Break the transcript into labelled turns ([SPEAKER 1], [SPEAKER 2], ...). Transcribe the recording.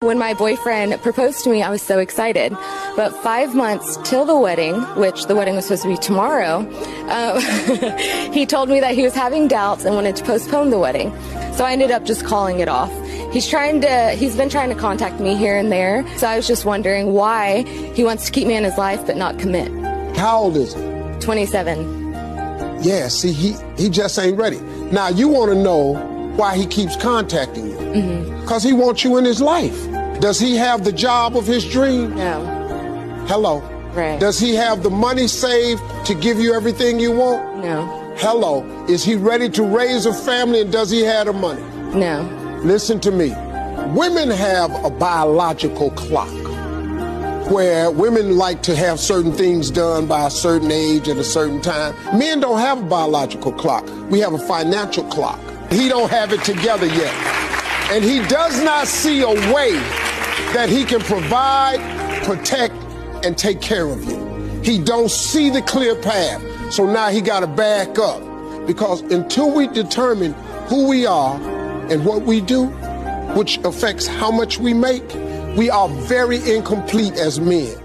[SPEAKER 1] When my boyfriend proposed to me, I was so excited. But 5 months till the wedding, which the wedding was supposed to be tomorrow, he told me that he was having doubts and wanted to postpone the wedding. So I ended up just calling it off. He's been trying to contact me here and there. So I was just wondering why he wants to keep me in his life but not commit.
[SPEAKER 2] How old is he?
[SPEAKER 1] 27.
[SPEAKER 2] Yeah, see, he just ain't ready. Now, you want to know why he keeps contacting you. Because he wants you in his life. Does he have the job of his dream?
[SPEAKER 1] No.
[SPEAKER 2] Hello.
[SPEAKER 1] Right.
[SPEAKER 2] Does he have the money saved to give you everything you want?
[SPEAKER 1] No.
[SPEAKER 2] Hello. Is he ready to raise a family, and does he have the money?
[SPEAKER 1] No.
[SPEAKER 2] Listen to me. Women have a biological clock where women like to have certain things done by a certain age at a certain time. Men don't have a biological clock. We have a financial clock. He don't have it together yet. And he does not see a way that he can provide, protect, and take care of you. He don't see the clear path. So now he got to back up. Because until we determine who we are and what we do, which affects how much we make, we are very incomplete as men.